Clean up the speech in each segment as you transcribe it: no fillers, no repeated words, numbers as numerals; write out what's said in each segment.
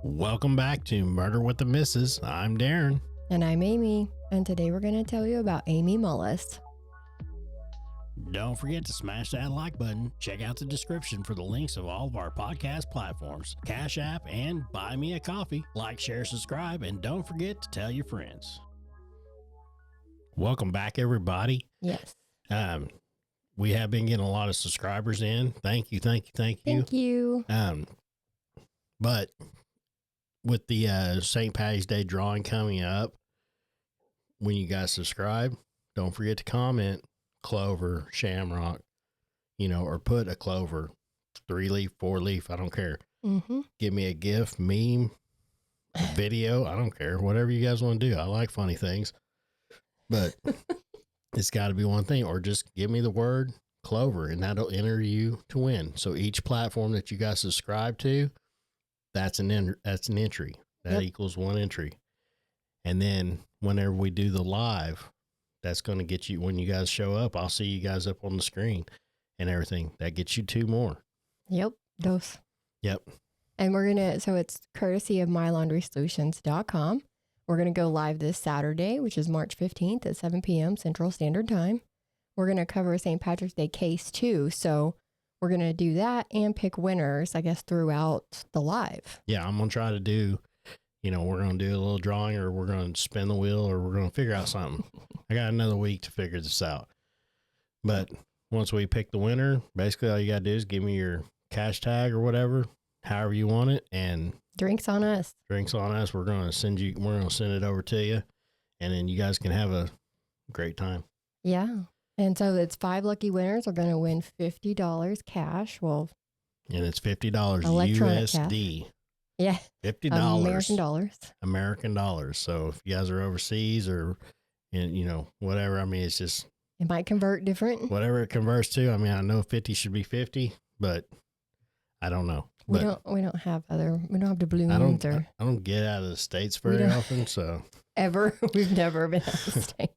Welcome back to Murder with the Missus. I'm Darren. And I'm Amy, and today we're going to tell you about amymullis. Don't forget to smash that like button. Check out the description for the links of all of our podcast platforms, CashApp, and Buy Me a Coffee. Like, share, subscribe, and don't forget to tell your friends. Welcome back, everybody. Yes. We have been getting a lot of subscribers in. Thank you. Thank you. But with the St. Patty's Day drawing coming up, when you guys subscribe, don't forget to comment clover, shamrock, or put a clover, 3-leaf, 4-leaf, I don't care. Mm-hmm. Give me a GIF, meme, a video, I don't care. Whatever you guys want to do. I like funny things, but it's got to be one thing, or just give me the word clover and that'll enter you to win. So each platform that you guys subscribe to, that's an entry. That equals one entry. And then whenever we do the live, that's going to get you, when you guys show up, I'll see you guys up on the screen and everything. That gets you 2 more. Yep. Those. Yep. And so it's courtesy of mylaundrysolutions.com. We're going to go live this Saturday, which is March 15th at 7 p.m. Central Standard Time. We're going to cover a St. Patrick's Day case too. So we're going to do that and pick winners, I guess, throughout the live. Yeah, I'm going to try to do, we're going to do a little drawing, or we're going to spin the wheel, or we're going to figure out something. I got another week to figure this out. But once we pick the winner, basically all you got to do is give me your cash tag or whatever, however you want it, and drinks on us. Drinks on us. We're going to send it over to you, and then you guys can have a great time. Yeah. And so it's 5 lucky winners are going to win $50 cash. Well, and it's $50 electronic USD. Cash. Yeah. $50 American dollars. So if you guys are overseas or, whatever, I mean, it's just, it might convert different. Whatever it converts to. I mean, I know 50 should be 50, but I don't know. We don't have doubloons. I don't get out of the States very often, so. Ever. We've never been out of the States.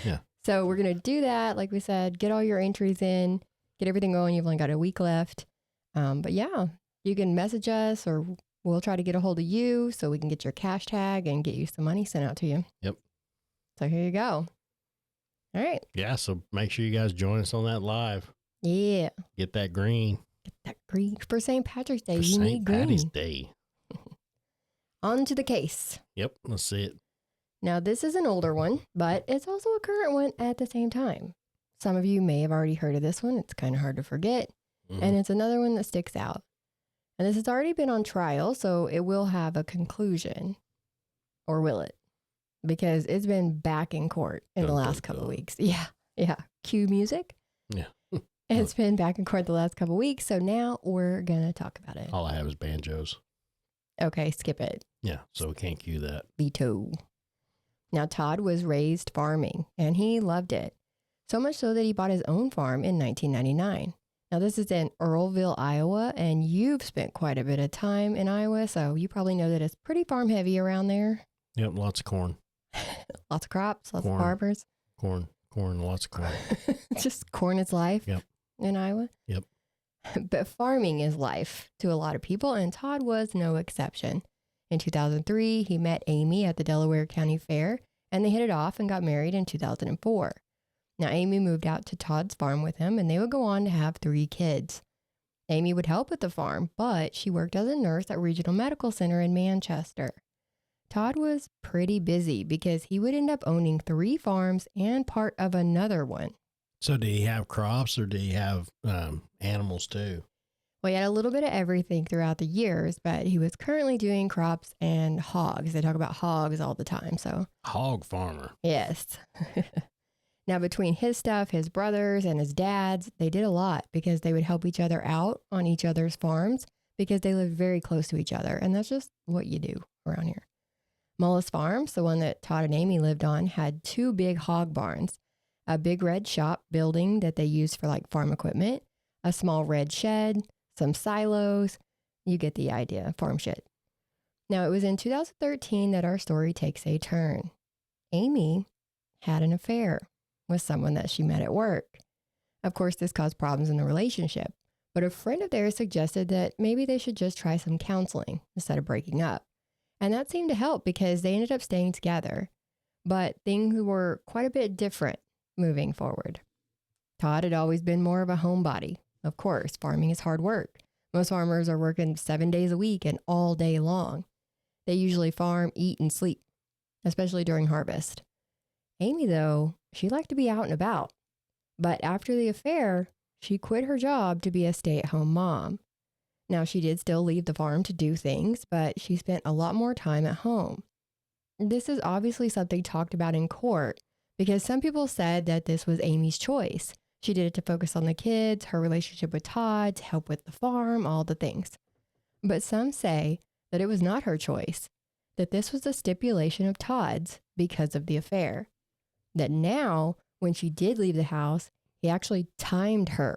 Yeah. So we're going to do that. Like we said, get all your entries in, get everything going. You've only got a week left. But yeah, you can message us, or we'll try to get a hold of you so we can get your cash tag and get you some money sent out to you. Yep. So here you go. All right. Yeah. So make sure you guys join us on that live. Yeah. Get that green. Get that green for St. Patrick's Day. For you need green. St. Patty's Day. On to the case. Yep. Let's see it. Now, this is an older one, but it's also a current one at the same time. Some of you may have already heard of this one. It's kind of hard to forget. Mm-hmm. And it's another one that sticks out. And this has already been on trial, so it will have a conclusion. Or will it? Because it's been back in court in the last couple of weeks. Yeah. Yeah. Cue music. Yeah. It's been back in court the last couple of weeks, so now we're going to talk about it. All I have is banjos. Okay, skip it. Yeah, so we can't cue that. Veto. Now, Todd was raised farming, and he loved it. So much so that he bought his own farm in 1999. Now, this is in Earlville, Iowa, and you've spent quite a bit of time in Iowa, so you probably know that it's pretty farm heavy around there. Yep, lots of corn. Lots of crops, lots of farmers. Corn, lots of corn. Just corn is life in Iowa. Yep. But farming is life to a lot of people, and Todd was no exception. In 2003, he met Amy at the Delaware County Fair, and they hit it off and got married in 2004. Now, Amy moved out to Todd's farm with him, and they would go on to have 3 kids. Amy would help at the farm, but she worked as a nurse at Regional Medical Center in Manchester. Todd was pretty busy because he would end up owning 3 farms and part of another one. So did he have crops, or did he have animals too? Well, he had a little bit of everything throughout the years, but he was currently doing crops and hogs. They talk about hogs all the time, so. Hog farmer. Yes. Now, between his stuff, his brothers, and his dad's, they did a lot because they would help each other out on each other's farms because they lived very close to each other, and that's just what you do around here. Mullis Farms, the one that Todd and Amy lived on, had 2 big hog barns, a big red shop building that they used for like farm equipment, a small red shed, some silos. You get the idea, farm shit. Now, it was in 2013 that our story takes a turn. Amy had an affair with someone that she met at work. Of course, this caused problems in the relationship, But a friend of theirs suggested that maybe they should just try some counseling instead of breaking up. And that seemed to help because they ended up staying together. But things were quite a bit different moving forward. Todd had always been more of a homebody. Of course, farming is hard work. Most farmers are working 7 days a week and all day long. They usually farm, eat, and sleep, especially during harvest. Amy, though, she liked to be out and about. But after the affair, she quit her job to be a stay-at-home mom. Now, she did still leave the farm to do things, but she spent a lot more time at home. This is obviously something talked about in court because some people said that this was Amy's choice. She did it to focus on the kids, her relationship with Todd, to help with the farm, all the things. But some say that it was not her choice, that this was a stipulation of Todd's because of the affair. That now, when she did leave the house, he actually timed her.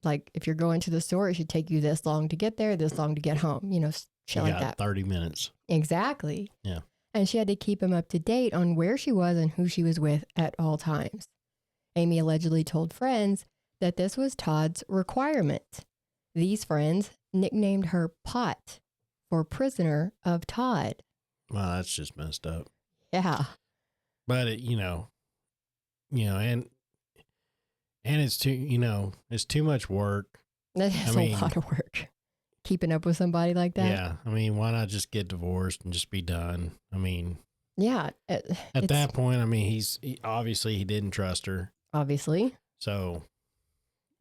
Like, if you're going to the store, it should take you this long to get there, this long to get home, shit like that. 30 minutes. Exactly. Yeah. And she had to keep him up to date on where she was and who she was with at all times. Amy allegedly told friends that this was Todd's requirement. These friends nicknamed her Pot for prisoner of Todd. Well, that's just messed up. Yeah. But and it's too much work. That's a lot of work. Keeping up with somebody like that. Yeah. I mean, why not just get divorced and just be done? I mean, yeah. At that point, I mean, he obviously he didn't trust her. Obviously. So.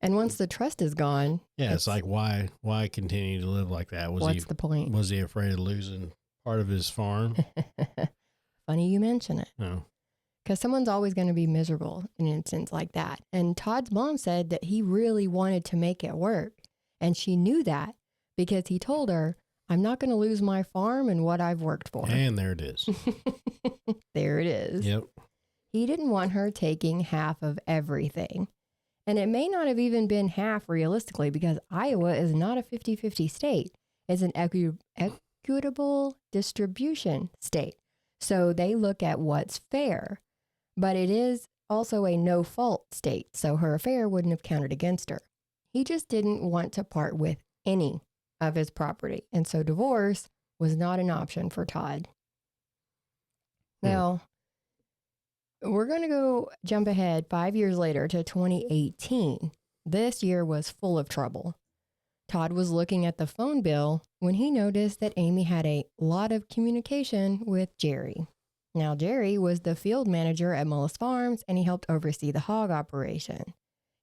And once the trust is gone. Yeah. It's like, why continue to live like that? What's the point? Was he afraid of losing part of his farm? Funny you mention it. No. Because someone's always going to be miserable in an instance like that. And Todd's mom said that he really wanted to make it work. And she knew that because he told her, I'm not going to lose my farm and what I've worked for. And there it is. There it is. Yep. He didn't want her taking half of everything. And it may not have even been half realistically because Iowa is not a 50-50 state. It's an equitable distribution state. So they look at what's fair. But it is also a no-fault state, so her affair wouldn't have counted against her. He just didn't want to part with any of his property, and so divorce was not an option for Todd. Now, we're going to go jump ahead 5 years later to 2018. This year was full of trouble. Todd was looking at the phone bill when he noticed that Amy had a lot of communication with Jerry. Now, Jerry was the field manager at Mullis Farms, and he helped oversee the hog operation.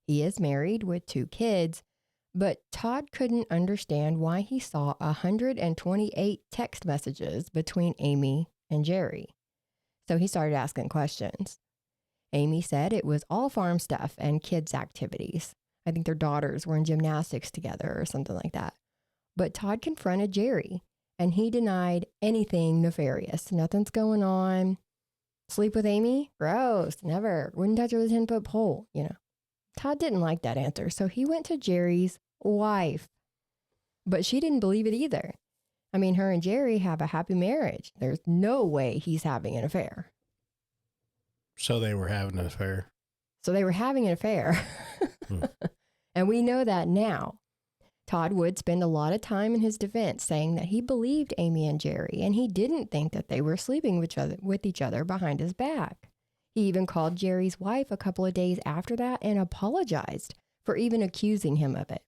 He is married with 2 kids, but Todd couldn't understand why he saw 128 text messages between Amy and Jerry. So he started asking questions. Amy said it was all farm stuff and kids' activities. I think their daughters were in gymnastics together or something like that. But Todd confronted Jerry. And he denied anything nefarious. Nothing's going on. Sleep with Amy? Gross. Never. Wouldn't touch her with a 10-foot pole, Todd didn't like that answer, so he went to Jerry's wife. But she didn't believe it either. I mean, her and Jerry have a happy marriage. There's no way he's having an affair. So they were having an affair. And we know that now. Todd would spend a lot of time in his defense saying that he believed Amy and Jerry, and he didn't think that they were sleeping with each other behind his back. He even called Jerry's wife a couple of days after that and apologized for even accusing him of it.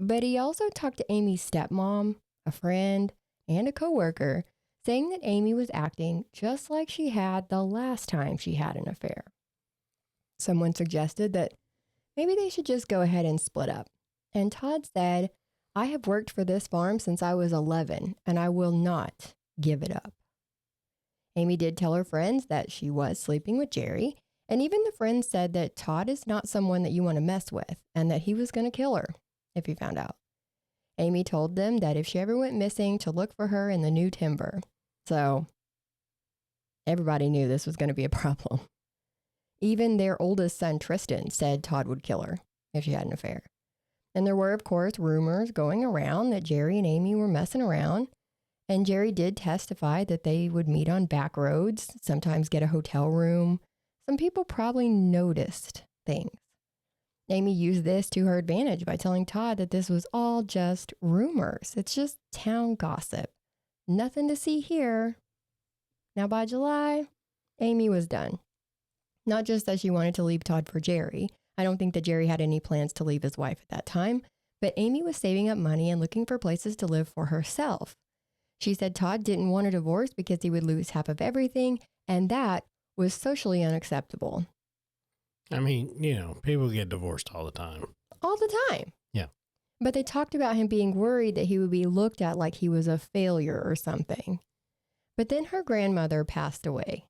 But he also talked to Amy's stepmom, a friend, and a coworker, saying that Amy was acting just like she had the last time she had an affair. Someone suggested that maybe they should just go ahead and split up. And Todd said, I have worked for this farm since I was 11, and I will not give it up. Amy did tell her friends that she was sleeping with Jerry, and even the friends said that Todd is not someone that you want to mess with, and that he was going to kill her if he found out. Amy told them that if she ever went missing, to look for her in the new timber. So everybody knew this was going to be a problem. Even their oldest son, Tristan, said Todd would kill her if she had an affair. And there were, of course, rumors going around that Jerry and Amy were messing around. And Jerry did testify that they would meet on back roads, sometimes get a hotel room. Some people probably noticed things. Amy used this to her advantage by telling Todd that this was all just rumors. It's just town gossip. Nothing to see here. Now, by July, Amy was done. Not just that she wanted to leave Todd for Jerry. I don't think that Jerry had any plans to leave his wife at that time, but Amy was saving up money and looking for places to live for herself. She said Todd didn't want a divorce because he would lose half of everything, and that was socially unacceptable. I mean, people get divorced all the time. All the time. Yeah. But they talked about him being worried that he would be looked at like he was a failure or something. But then her grandmother passed away,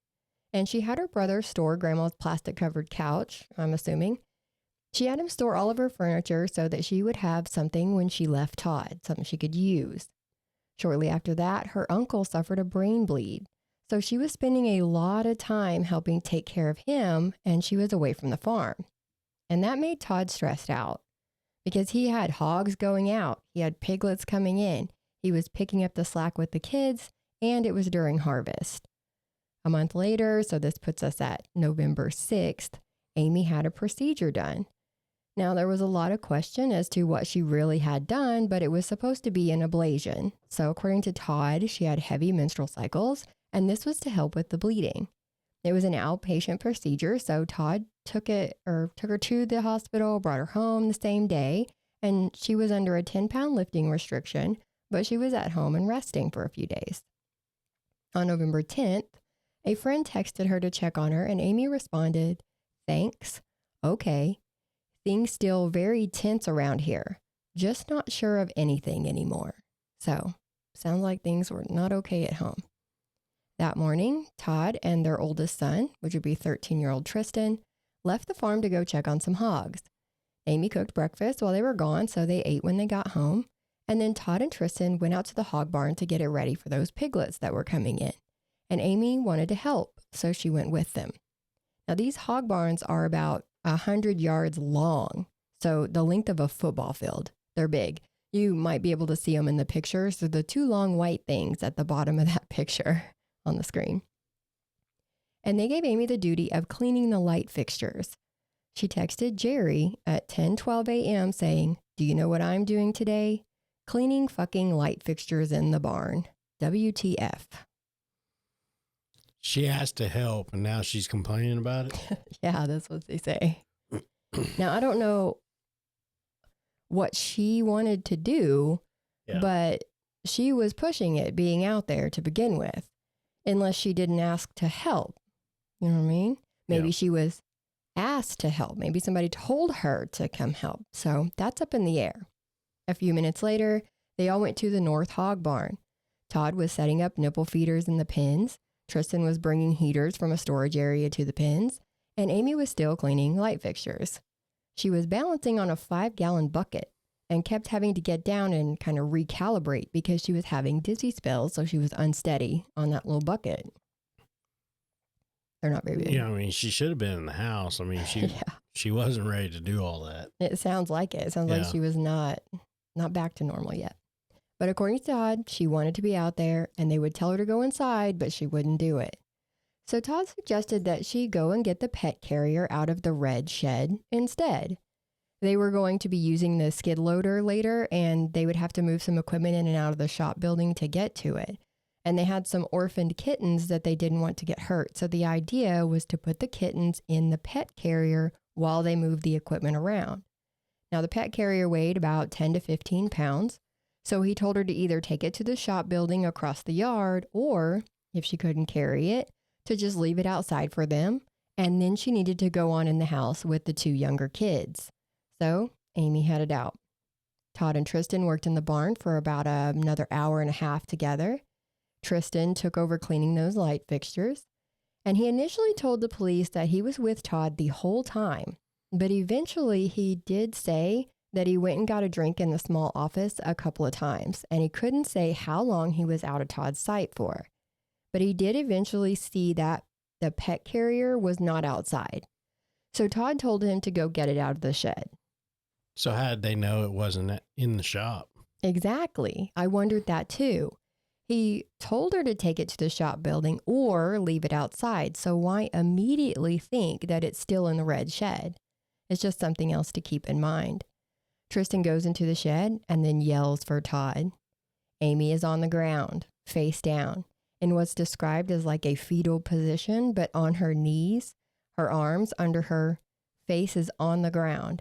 and she had her brother store Grandma's plastic-covered couch, I'm assuming. She had him store all of her furniture so that she would have something when she left Todd, something she could use. Shortly after that, her uncle suffered a brain bleed, so she was spending a lot of time helping take care of him, and she was away from the farm. And that made Todd stressed out because he had hogs going out, he had piglets coming in, he was picking up the slack with the kids, and it was during harvest. A month later, so this puts us at November 6th, Amy had a procedure done. Now, there was a lot of question as to what she really had done, but it was supposed to be an ablation. So according to Todd, she had heavy menstrual cycles, and this was to help with the bleeding. It was an outpatient procedure, so Todd took her to the hospital, brought her home the same day, and she was under a 10-pound lifting restriction, but she was at home and resting for a few days. On November 10th, a friend texted her to check on her, and Amy responded, "Thanks. Okay. Things still very tense around here. Just not sure of anything anymore." So, sounds like things were not okay at home. That morning, Todd and their oldest son, which would be 13-year-old Tristan, left the farm to go check on some hogs. Amy cooked breakfast while they were gone, so they ate when they got home. And then Todd and Tristan went out to the hog barn to get it ready for those piglets that were coming in. And Amy wanted to help, so she went with them. Now, these hog barns are about 100 yards long, so the length of a football field. They're big. You might be able to see them in the pictures. They're the two long white things at the bottom of that picture on the screen. And they gave Amy the duty of cleaning the light fixtures. She texted Jerry at 10:12 a.m. saying, "Do you know what I'm doing today? Cleaning fucking light fixtures in the barn. WTF." She asked to help, and now she's complaining about it? Yeah, that's what they say. Now, I don't know what she wanted to do, but she was pushing it, being out there to begin with, unless she didn't ask to help. You know what I mean? Maybe she was asked to help. Maybe somebody told her to come help. So that's up in the air. A few minutes later, they all went to the North Hog Barn. Todd was setting up nipple feeders in the pens. Tristan was bringing heaters from a storage area to the pens, and Amy was still cleaning light fixtures. She was balancing on a 5-gallon bucket and kept having to get down and kind of recalibrate because she was having dizzy spells, so she was unsteady on that little bucket. They're not very big. Yeah, I mean, she should have been in the house. I mean, she wasn't ready to do all that. It sounds like it. It sounds like she was not back to normal yet. But according to Todd, she wanted to be out there, and they would tell her to go inside, but she wouldn't do it. So Todd suggested that she go and get the pet carrier out of the red shed instead. They were going to be using the skid loader later, and they would have to move some equipment in and out of the shop building to get to it. And they had some orphaned kittens that they didn't want to get hurt. So the idea was to put the kittens in the pet carrier while they moved the equipment around. Now, the pet carrier weighed about 10 to 15 pounds. So he told her to either take it to the shop building across the yard, or if she couldn't carry it, to just leave it outside for them. And then she needed to go on in the house with the 2 younger kids. So Amy headed out. Todd and Tristan worked in the barn for about another hour and a half together. Tristan took over cleaning those light fixtures. And he initially told the police that he was with Todd the whole time. But eventually he did say that he went and got a drink in the small office a couple of times, and he couldn't say how long he was out of Todd's sight for. But he did eventually see that the pet carrier was not outside. So Todd told him to go get it out of the shed. So how did they know it wasn't in the shop? Exactly. I wondered that too. He told her to take it to the shop building or leave it outside. So why immediately think that it's still in the red shed? It's just something else to keep in mind. Tristan goes into the shed and then yells for Todd. Amy is on the ground, face down, in what's described as like a fetal position, but on her knees, her arms under her, face is on the ground,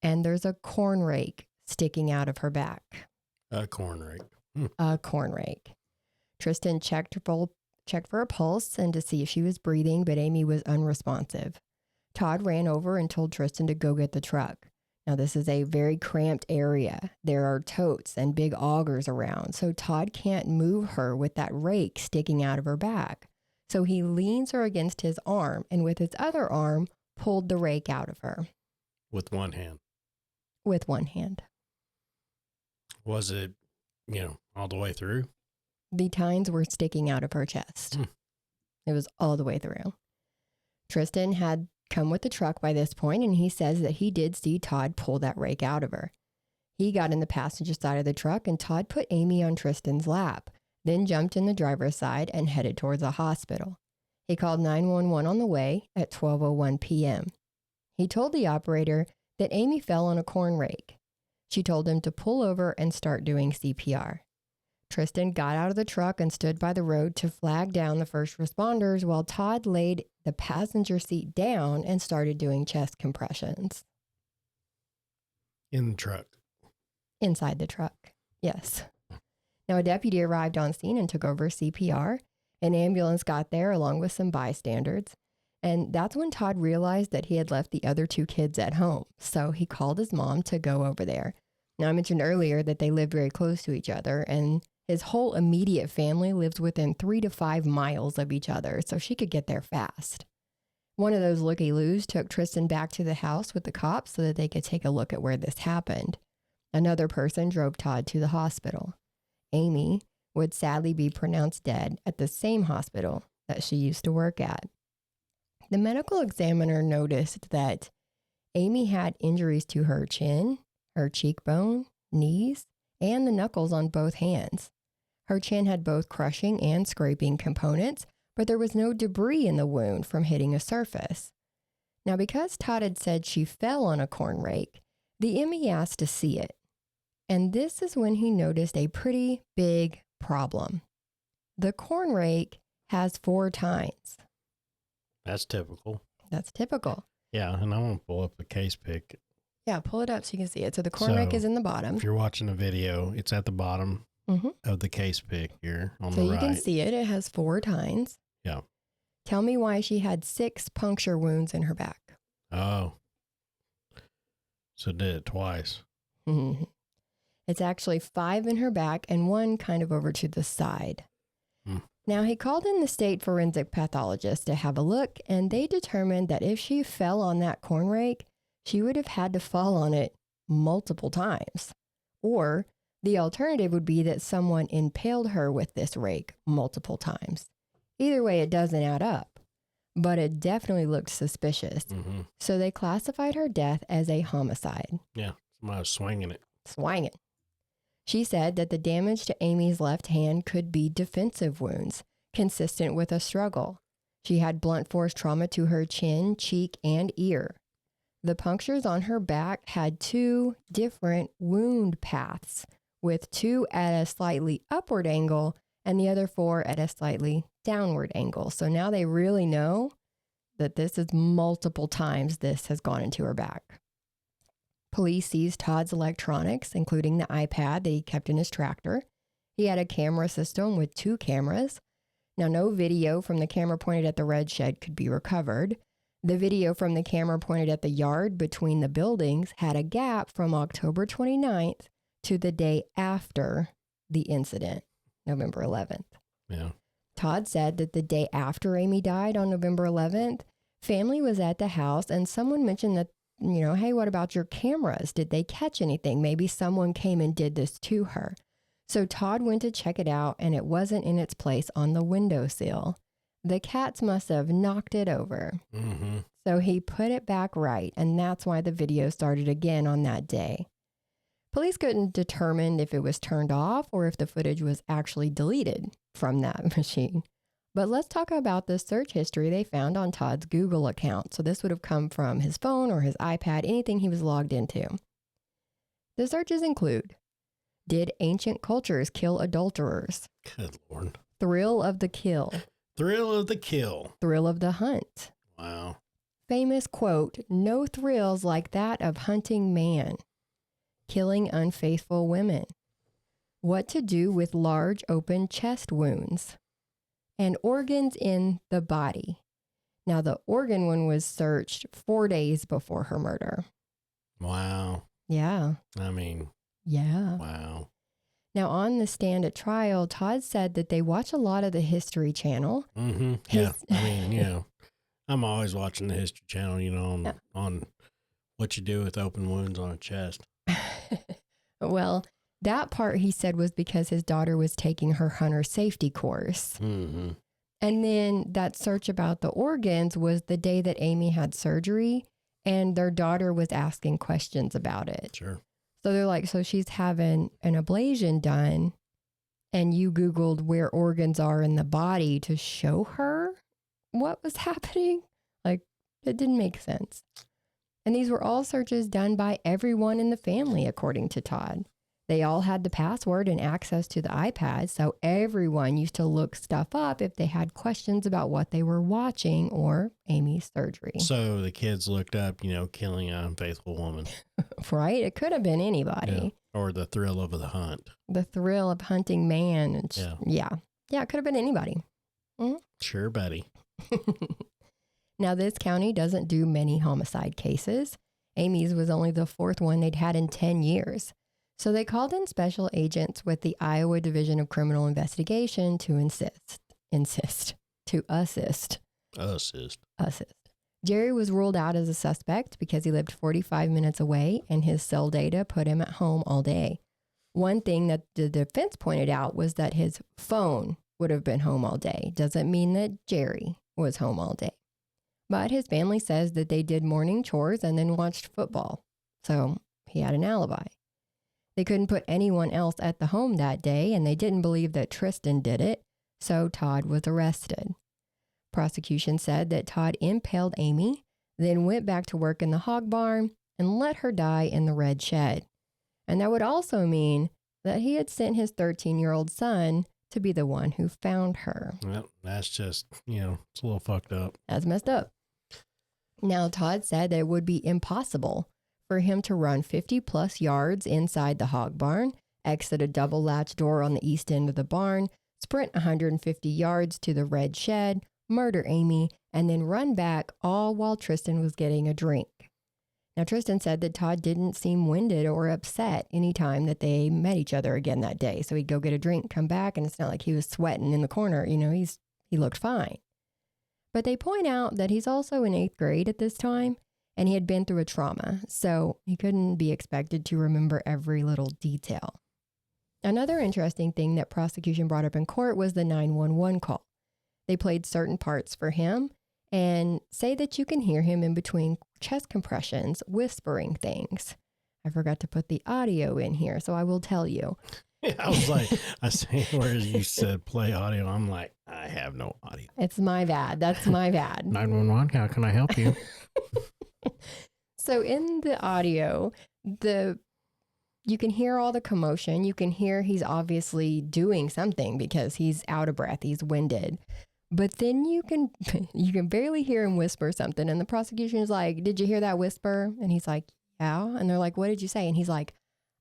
and there's a corn rake sticking out of her back. A corn rake. A corn rake. Tristan checked for a pulse and to see if she was breathing, but Amy was unresponsive. Todd ran over and told Tristan to go get the truck. Now, this is a very cramped area. There are totes and big augers around, so Todd can't move her with that rake sticking out of her back. So he leans her against his arm and with his other arm pulled the rake out of her. With one hand. With one hand. Was it, all the way through? The tines were sticking out of her chest. It was all the way through. Tristan had come with the truck by this point, and he says that he did see Todd pull that rake out of her. He got in the passenger side of the truck, and Todd put Amy on Tristan's lap, then jumped in the driver's side and headed towards the hospital. He called 911 on the way at 12:01 p.m. He told the operator that Amy fell on a corn rake. She told him to pull over and start doing CPR. Tristan got out of the truck and stood by the road to flag down the first responders while Todd laid the passenger seat down and started doing chest compressions. In the truck? Inside the truck, yes. Now, a deputy arrived on scene and took over CPR. An ambulance got there along with some bystanders. And that's when Todd realized that he had left the other two kids at home. So he called his mom to go over there. Now, I mentioned earlier that they live very close to each other, and his whole immediate family lives within 3 to 5 miles of each other, so she could get there fast. One of those looky-loos took Tristan back to the house with the cops so that they could take a look at where this happened. Another person drove Todd to the hospital. Amy would sadly be pronounced dead at the same hospital that she used to work at. The medical examiner noticed that Amy had injuries to her chin, her cheekbone, knees, and the knuckles on both hands. Her chin had both crushing and scraping components, but there was no debris in the wound from hitting a surface. Now, because Todd had said she fell on a corn rake, the ME asked to see it. And this is when he noticed a pretty big problem. The corn rake has 4 tines. That's typical. That's typical. Yeah, and I want to pull up the case pic. Yeah, pull it up so you can see it. So the corn rake is in the bottom. If you're watching the video, it's at the bottom of the case pic here on the right. So you can see it. It has 4 tines. Yeah. Tell me why she had 6 puncture wounds in her back. Oh. So did it twice. Mm-hmm. It's actually 5 in her back and 1 kind of over to the side. Now, he called in the state forensic pathologist to have a look, and they determined that if she fell on that corn rake, she would have had to fall on it multiple times. Or the alternative would be that someone impaled her with this rake multiple times. Either way, it doesn't add up, but it definitely looked suspicious. So they classified her death as a homicide. Yeah, somebody was swinging it. Swinging. She said that the damage to Amy's left hand could be defensive wounds, consistent with a struggle. She had blunt force trauma to her chin, cheek, and ear. The punctures on her back had 2 different wound paths, with 2 at a slightly upward angle and the other 4 at a slightly downward angle. So now they really know that this is multiple times this has gone into her back. Police seized Todd's electronics, including the iPad that he kept in his tractor. He had a camera system with 2 cameras. Now, no video from the camera pointed at the red shed could be recovered. The video from the camera pointed at the yard between the buildings had a gap from October 29th to the day after the incident, November 11th. Yeah. Todd said that the day after Amy died on November 11th, family was at the house and someone mentioned that, hey, what about your cameras? Did they catch anything? Maybe someone came and did this to her. So Todd went to check it out and it wasn't in its place on the windowsill. The cats must have knocked it over. So he put it back right, and that's why the video started again on that day. Police couldn't determine if it was turned off or if the footage was actually deleted from that machine. But let's talk about the search history they found on Todd's Google account. So this would have come from his phone or his iPad, anything he was logged into. The searches include: did ancient cultures kill adulterers? Good Lord. Thrill of the kill. Thrill of the kill. Thrill of the hunt. Wow. Famous quote, no thrills like that of hunting man. Killing unfaithful women. What to do with large open chest wounds. And organs in the body. Now, the organ one was searched 4 days before her murder. Wow. Yeah. I mean, yeah. Wow. Now, on the stand at trial, Todd said that they watch a lot of the History Channel. Mm-hmm. Yeah. I mean, I'm always watching the History Channel, on what you do with open wounds on a chest. Well, that part he said was because his daughter was taking her hunter safety course. Mm-hmm. And then that search about the organs was the day that Amy had surgery and their daughter was asking questions about it. Sure. So they're like, so she's having an ablation done and you Googled where organs are in the body to show her what was happening? Like, it didn't make sense. And these were all searches done by everyone in the family, according to Todd. They all had the password and access to the iPad, so everyone used to look stuff up if they had questions about what they were watching or Amy's surgery. So the kids looked up, killing an unfaithful woman. Right? It could have been anybody. Yeah. Or the thrill of the hunt. The thrill of hunting man. And yeah, it could have been anybody. Mm-hmm. Sure, buddy. Now, this county doesn't do many homicide cases. Amy's was only the 4th one they'd had in 10 years. So they called in special agents with the Iowa Division of Criminal Investigation to assist. Jerry was ruled out as a suspect because he lived 45 minutes away and his cell data put him at home all day. One thing that the defense pointed out was that his phone would have been home all day. Doesn't mean that Jerry was home all day. But his family says that they did morning chores and then watched football. So he had an alibi. They couldn't put anyone else at the home that day, and they didn't believe that Tristan did it, so Todd was arrested. Prosecution said that Todd impaled Amy, then went back to work in the hog barn and let her die in the red shed. And that would also mean that he had sent his 13-year-old son to be the one who found her. Well, that's just, it's a little fucked up. That's messed up. Now, Todd said that it would be impossible for him to run 50 plus yards inside the hog barn, exit a double latch door on the east end of the barn, sprint 150 yards to the red shed, murder Amy, and then run back, all while Tristan was getting a drink. Now, Tristan said that Todd didn't seem winded or upset any time that they met each other again that day. So he'd go get a drink, come back, and it's not like he was sweating in the corner. He looked fine. But they point out that he's also in 8th grade at this time, and he had been through a trauma, so he couldn't be expected to remember every little detail. Another interesting thing that prosecution brought up in court was the 911 call. They played certain parts for him and say that you can hear him in between chest compressions whispering things. I forgot to put the audio in here, so I will tell you. Yeah, I was like, where you said play audio, I'm like, I have no audio. It's my bad. That's my bad. 911, how can I help you? So in the audio, you can hear all the commotion. You can hear he's obviously doing something because he's out of breath. He's winded. But then you can barely hear him whisper something. And the prosecution is like, did you hear that whisper? And he's like, yeah. And they're like, what did you say? And he's like,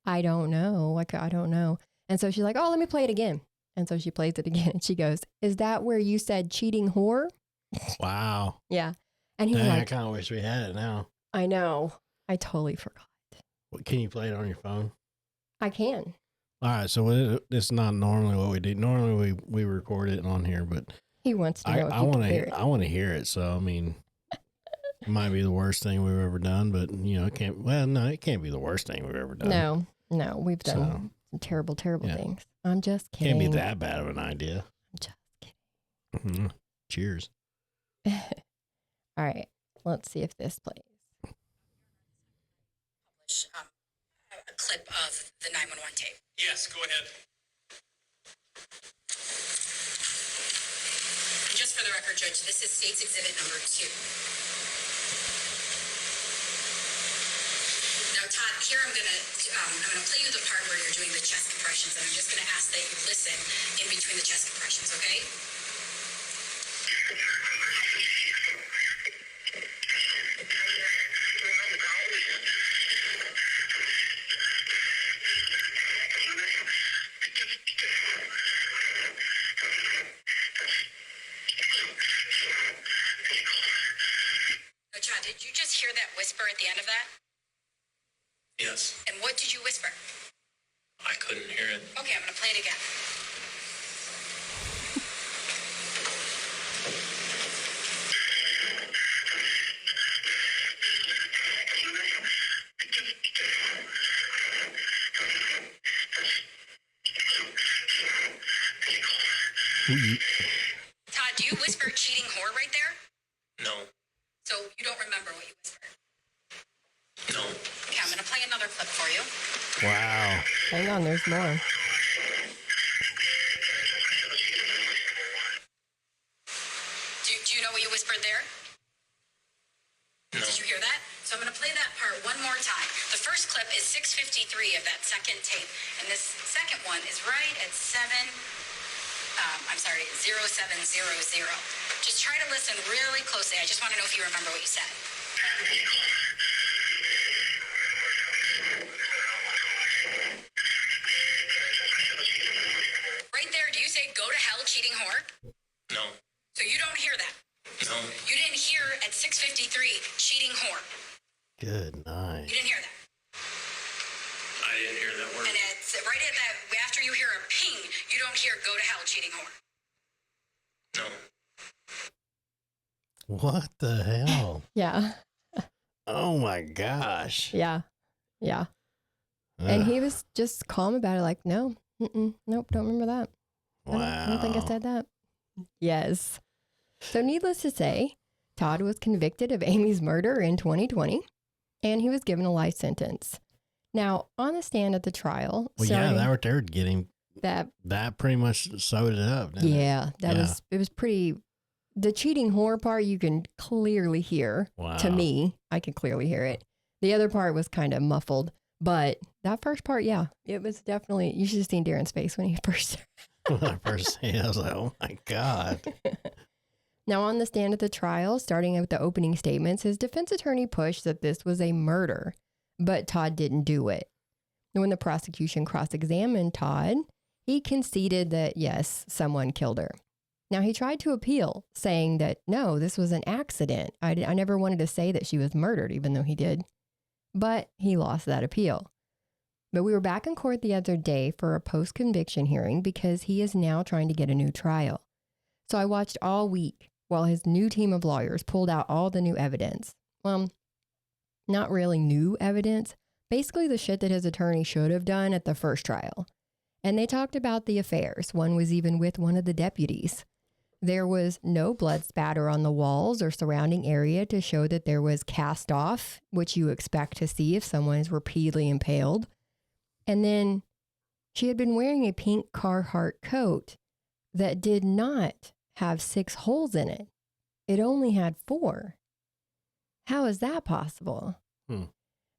I don't know. I don't know. And so she's like, oh, let me play it again. And so she plays it again. And she goes, is that where you said cheating whore? Wow. Yeah. And he's Dang, like, I kind of wish we had it now. I know. I totally forgot. Can you play it on your phone? I can. All right. So it's not normally what we do. Normally we record it on here, but he wants to know if I want to hear it. So, I mean, it might be the worst thing we've ever done, but it can't, it can't be the worst thing we've ever done. No, we've done some terrible things. I'm just kidding. Can't be that bad of an idea. I'm just kidding. Mm-hmm. Cheers. All right. Let's see if this plays. A clip of the 911 tape. Yes, go ahead. Judge, this is State's Exhibit number 2. Now, Todd, here I'm gonna play you the part where you're doing the chest compressions, and I'm just gonna ask that you listen in between the chest compressions, okay? Now, Todd, did you just hear that whisper at the end of that? Yes. And what did you whisper? I couldn't hear it. Okay, I'm gonna play it again. Todd, do you whisper cheating whore right there? No. So you don't remember what you whispered? No. Okay, I'm gonna play another clip for you. Wow. Hang on, there's more. Do you know what you whispered there? No. Did you hear that? So I'm going to play that part one more time. The first clip is 6:53 of that second tape. And this second one is right at 0700. Just try to listen really closely. I just want to know if you remember what you said. Right there, do you say go to hell, cheating whore? No. So you don't hear that? No. You didn't hear at 6:53 cheating whore. Good night. You didn't hear that. I didn't hear that word. And it's right at that, after you hear a ping, you don't hear go to hell, cheating whore. No. What the hell? Yeah. Oh my gosh. Yeah. Yeah. And Ugh. he was just calm about it, like, no, nope, don't remember that. Wow. I don't think I said that. Yes. So needless to say, Todd was convicted of Amy's murder in 2020, and he was given a life sentence. Now, on the stand at the trial, Well, yeah, that right there getting that pretty much sewed it up. Didn't it? It was pretty. The cheating whore part you can clearly hear. Wow. To me, I can clearly hear it. The other part was kind of muffled, but that first part, yeah, it was definitely. You should have seen Darren's face when he first. When I first seen it, I was like, oh my God. Now, on the stand at the trial, starting with the opening statements, his defense attorney pushed that this was a murder, but Todd didn't do it. When the prosecution cross-examined Todd, he conceded that, yes, someone killed her. Now, he tried to appeal, saying that, no, this was an accident. I never wanted to say that she was murdered, even though he did. But he lost that appeal. But we were back in court the other day for a post-conviction hearing because he is now trying to get a new trial. So I watched all week while his new team of lawyers pulled out all the new evidence. Well, not really new evidence, basically the shit that his attorney should have done at the first trial. And they talked about the affairs. One was even with one of the deputies. There was no blood spatter on the walls or surrounding area to show that there was cast off, which you expect to see if someone is repeatedly impaled. And then she had been wearing a pink Carhartt coat that did not have 6 holes in it. It only had 4. How is that possible?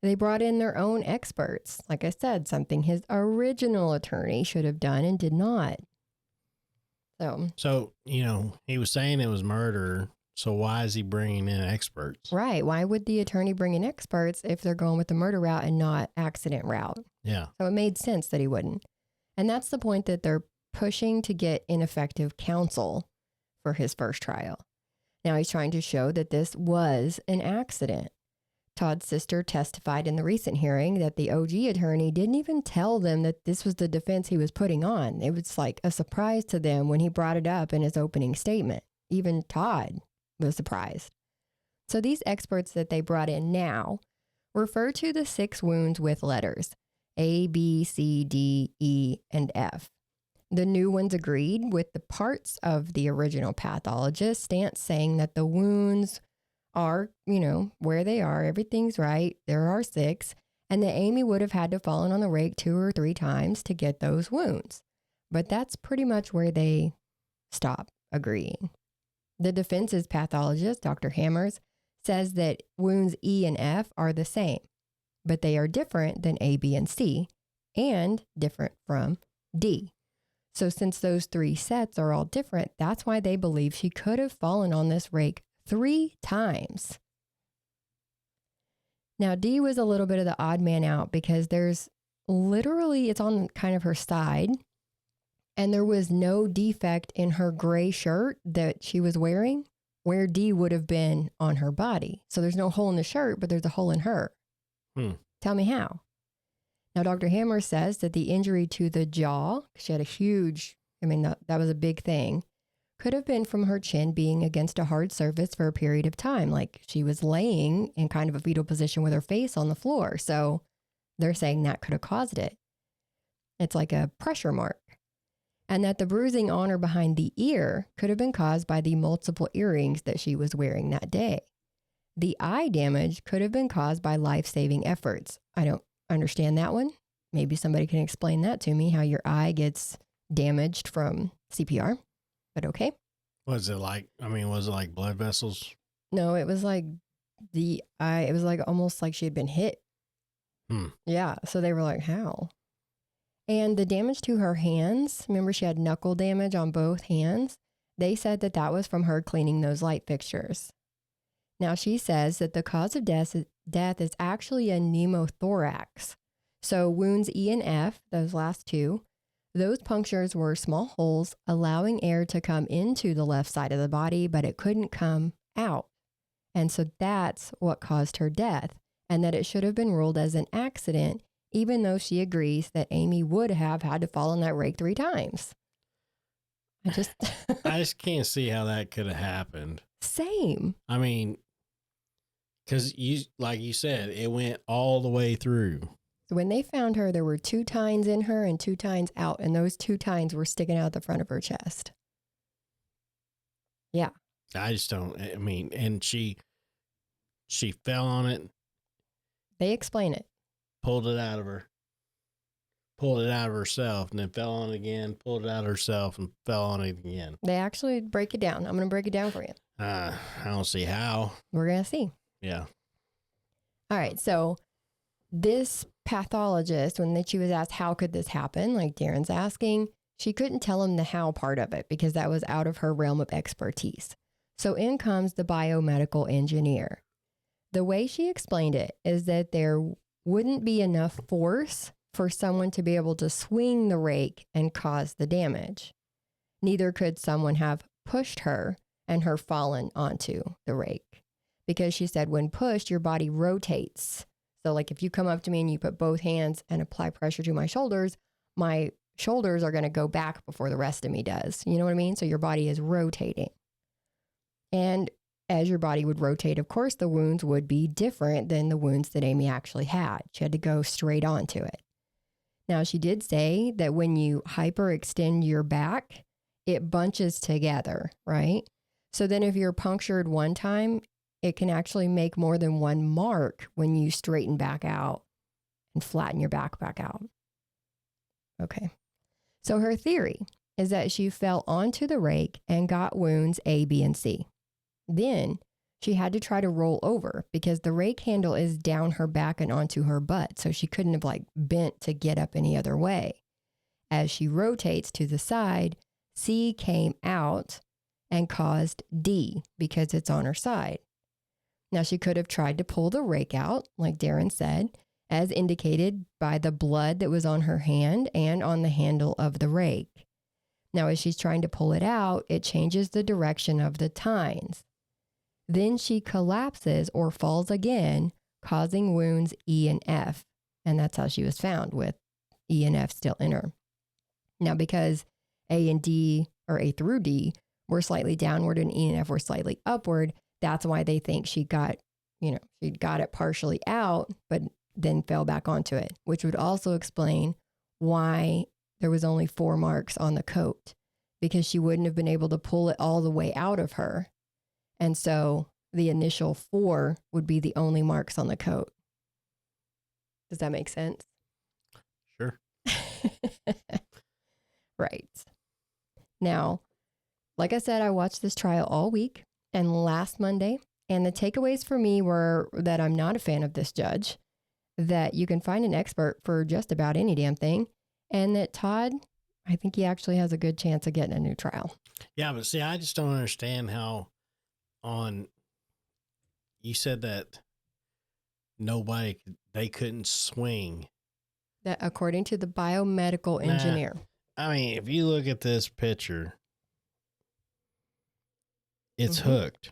They brought in their own experts. Like I said, something his original attorney should have done and did not. So, you know, he was saying it was murder. So why is he bringing in experts? Right. Why would the attorney bring in experts if they're going with the murder route and not accident route? Yeah. So it made sense that he wouldn't. And that's the point that they're pushing to get ineffective counsel for his first trial. Now he's trying to show that this was an accident. Todd's sister testified in the recent hearing that the OG attorney didn't even tell them that this was the defense he was putting on. It was like a surprise to them when he brought it up in his opening statement. Even Todd was surprised. So these experts that they brought in now refer to the 6 wounds with letters A, B, C, D, E, and F. The new ones agreed with the parts of the original pathologist's stance, saying that the wounds are, where they are. Everything's right. There are 6. And that Amy would have had to fallen on the rake 2 or 3 times to get those wounds. But that's pretty much where they stop agreeing. The defense's pathologist, Dr. Hammers, says that wounds E and F are the same, but they are different than A, B, and C, and different from D. So since those 3 sets are all different, that's why they believe she could have fallen on this rake 3 times. Now, D was a little bit of the odd man out because there's literally, it's on kind of her side, and there was no defect in her gray shirt that she was wearing where D would have been on her body. So there's no hole in the shirt, but there's a hole in her. Tell me how. Now, Dr. Hammer says that the injury to the jaw, she had a huge, that was a big thing, could have been from her chin being against a hard surface for a period of time. Like she was laying in kind of a fetal position with her face on the floor. So they're saying that could have caused it. It's like a pressure mark. And that the bruising on or behind the ear could have been caused by the multiple earrings that she was wearing that day. The eye damage could have been caused by life-saving efforts. I don't understand that one. Maybe somebody can explain that to me, how your eye gets damaged from CPR, but okay. Was it like blood vessels? No, it was like the eye, it was like almost like she had been hit. Yeah, so they were like, how? And the damage to her hands, remember she had knuckle damage on both hands. They said that that was from her cleaning those light fixtures. Now she says that the cause of death is actually a pneumothorax. So wounds E and F, those last 2, those punctures were small holes allowing air to come into the left side of the body, but it couldn't come out. And so that's what caused her death, and that it should have been ruled as an accident, even though she agrees that Amy would have had to fall on that rake 3 times. I just can't see how that could have happened. Same. Because like you said, it went all the way through. So when they found her, there were 2 tines in her and 2 tines out, and those 2 tines were sticking out the front of her chest. Yeah. I just don't, and she fell on it. They explain it. Pulled it out of herself, and then fell on it again, pulled it out of herself, and fell on it again. They actually break it down. I'm going to break it down for you. I don't see how. We're going to see. Yeah. All right. So this pathologist, when she was asked, how could this happen? Like Darren's asking, she couldn't tell him the how part of it because that was out of her realm of expertise. So in comes the biomedical engineer. The way she explained it is that there wouldn't be enough force for someone to be able to swing the rake and cause the damage. Neither could someone have pushed her and her fallen onto the rake. Because she said when pushed, your body rotates. So like if you come up to me and you put both hands and apply pressure to my shoulders are going to go back before the rest of me does. You know what I mean? So your body is rotating. And as your body would rotate, of course, the wounds would be different than the wounds that Amy actually had. She had to go straight onto it. Now, she did say that when you hyperextend your back, it bunches together, right? So then if you're punctured one time, it can actually make more than one mark when you straighten back out and flatten your back out. Okay. So her theory is that she fell onto the rake and got wounds A, B, and C. Then she had to try to roll over because the rake handle is down her back and onto her butt. So she couldn't have bent to get up any other way. As she rotates to the side, C came out and caused D because it's on her side. Now she could have tried to pull the rake out, like Darren said, as indicated by the blood that was on her hand and on the handle of the rake. Now, as she's trying to pull it out, it changes the direction of the tines. Then she collapses or falls again, causing wounds E and F. And that's how she was found, with E and F still in her. Now, because A and D, or A through D, were slightly downward and E and F were slightly upward, that's why they think she got it partially out, but then fell back onto it, which would also explain why there was only 4 marks on the coat, because she wouldn't have been able to pull it all the way out of her. And so the initial 4 would be the only marks on the coat. Does that make sense? Sure. Right. Now, like I said, I watched this trial all week and last Monday. And the takeaways for me were that I'm not a fan of this judge, that you can find an expert for just about any damn thing, and that Todd, I think he actually has a good chance of getting a new trial. Yeah, but see, I just don't understand how you said that they couldn't swing. That according to the biomedical engineer. I mean, if you look at this picture, it's hooked.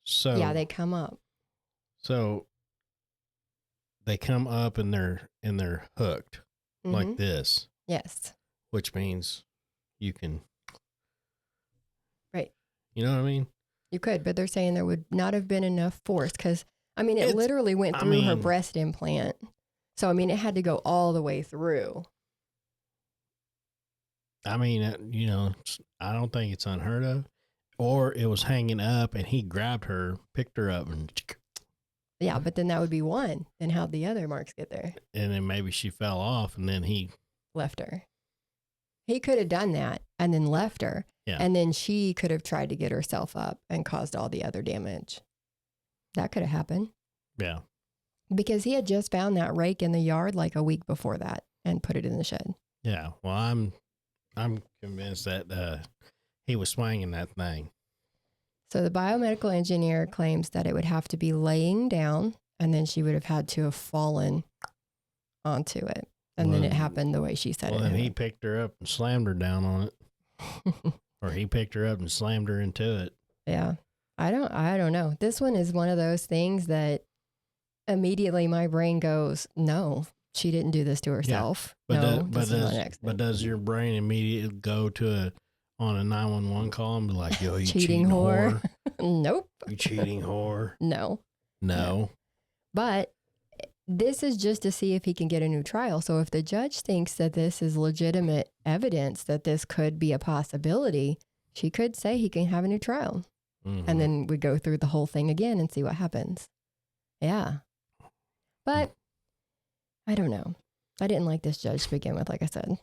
So yeah, they come up. So they come up and they're hooked like this. Yes. Which means you can. Right. You know what I mean? You could, but they're saying there would not have been enough force because, I mean, it literally went through her breast implant. So, I mean, it had to go all the way through. I mean, you know, I don't think it's unheard of. Or it was hanging up and he grabbed her, picked her up, and. Yeah, but then that would be one. Then how'd the other marks get there? And then maybe she fell off and then he. Left her. He could have done that and then left her. Yeah. And then she could have tried to get herself up and caused all the other damage. That could have happened. Yeah. Because he had just found that rake in the yard like a week before that and put it in the shed. Yeah. Well, I'm convinced that he was swinging that thing. So the biomedical engineer claims that it would have to be laying down and then she would have had to have fallen onto it. And then it happened the way she said it. Well, then he picked her up and slammed her down on it. Or he picked her up and slammed her into it. Yeah. I don't know. This one is one of those things that immediately my brain goes, no, she didn't do this to herself. Yeah. But does your brain immediately go to on a 911 call and be like, yo, you cheating whore? Nope. You cheating whore? No. No. But this is just to see if he can get a new trial. So if the judge thinks that this is legitimate evidence that this could be a possibility, she could say he can have a new trial. Mm-hmm. And then we go through the whole thing again and see what happens. Yeah. But I don't know. I didn't like this judge to begin with, like I said.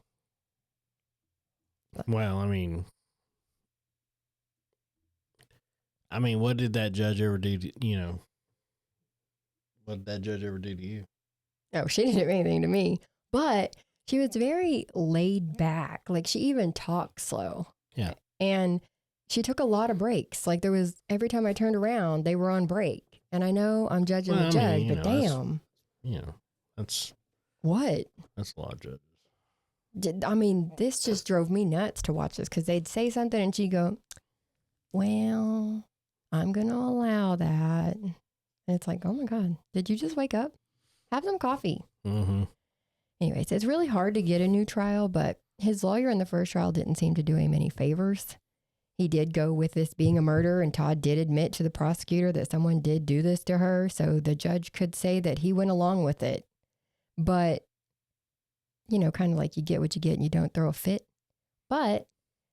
But. Well, I mean, what did that judge ever do to, what did that judge ever do to you? Oh, she didn't do anything to me. But she was very laid back. Like she even talked slow. Yeah. And she took a lot of breaks. Like there was, every time I turned around, they were on break. And I know I'm judging the judge, but damn. That's. What? That's a lot of judges. I mean, this just drove me nuts to watch this because they'd say something and she'd go, well, I'm going to allow that. And it's like, oh my God, did you just wake up? Have some coffee. Mm-hmm. Anyways, it's really hard to get a new trial, but his lawyer in the first trial didn't seem to do him any favors. He did go with this being a murder, and Todd did admit to the prosecutor that someone did do this to her. So the judge could say that he went along with it. But, kind of like you get what you get and you don't throw a fit. But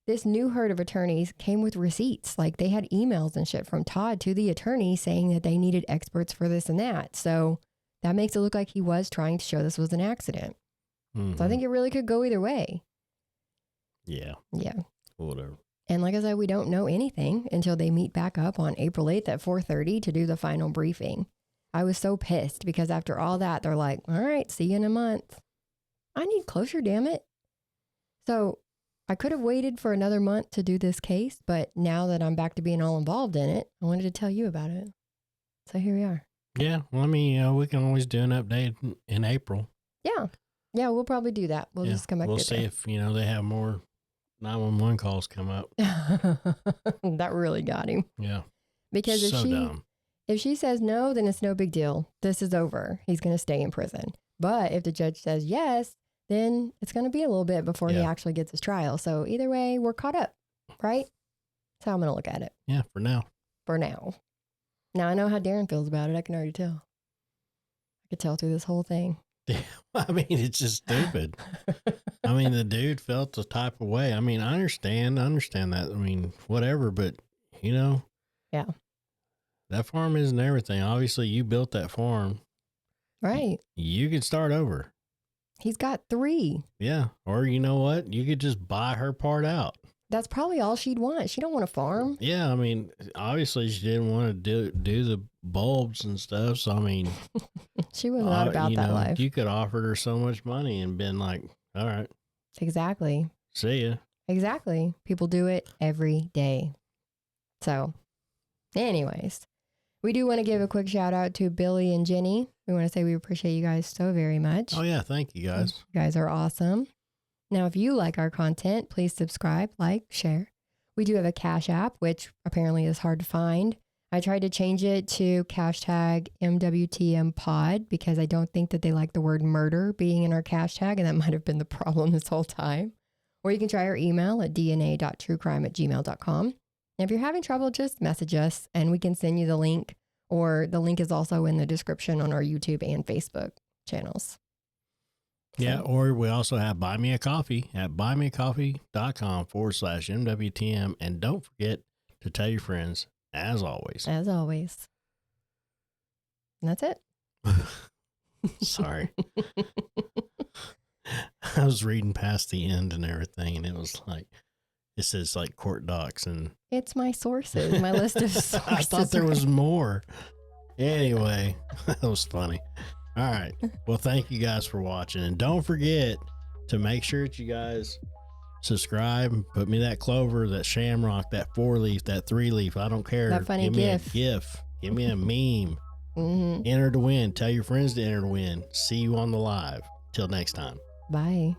this new herd of attorneys came with receipts. Like they had emails and shit from Todd to the attorney saying that they needed experts for this and that. So that makes it look like he was trying to show this was an accident. Mm-hmm. So I think it really could go either way. Yeah. Yeah. Whatever. And like I said, we don't know anything until they meet back up on April 8th at 4:30 to do the final briefing. I was so pissed because after all that, they're like, all right, see you in a month. I need closure, damn it. So I could have waited for another month to do this case, but now that I'm back to being all involved in it, I wanted to tell you about it. So here we are. Yeah. Well, we can always do an update in April. Yeah. Yeah, we'll probably do that. We'll just come back. We'll see if, they have more 911 calls come up. That really got him. Yeah. Because if she says no, then it's no big deal. This is over. He's going to stay in prison. But if the judge says yes, then it's going to be a little bit before he actually gets his trial. So either way, we're caught up, right? That's how I'm going to look at it. Yeah, for now. For now. Now I know how Darren feels about it. I can already tell. I could tell through this whole thing. Yeah, it's just stupid. The dude felt the type of way. I understand that. Whatever, but Yeah. That farm isn't everything. Obviously, you built that farm. Right. You could start over. He's got 3. Yeah. Or you know what? You could just buy her part out. That's probably all she'd want. She don't want to farm. Yeah, I mean, obviously she didn't want to do the bulbs and stuff. So I mean, She was not about that life. You could offer her so much money and been like, all right, Exactly. see ya. Exactly. People do it every day. So, anyways, we do want to give a quick shout out to Billy and Jenny. We want to say we appreciate you guys so very much. Oh yeah, thank you guys. You guys are awesome. Now, if you like our content, please subscribe, like, share. We do have a Cash App, which apparently is hard to find. I tried to change it to hashtag MWTM pod because I don't think that they like the word murder being in our hashtag, and that might have been the problem this whole time. Or you can try our email at dna.truecrime@gmail.com. And if you're having trouble, just message us and we can send you the link, or the link is also in the description on our YouTube and Facebook channels. Yeah, or we also have Buy Me a Coffee at buymeacoffee.com/MWTM. And don't forget to tell your friends, as always. As always. And that's it. Sorry. I was reading past the end and everything, and it was like, it says like court docs, and It's my sources, my list of sources. I thought there was more. Anyway, that was funny. All right. Well, thank you guys for watching. And don't forget to make sure that you guys subscribe. Put me that clover, that shamrock, that 4-leaf, that 3-leaf. I don't care. That funny Give me gif. a GIF. Give me a meme. Mm-hmm. Enter to win. Tell your friends to enter to win. See you on the live. Till next time. Bye.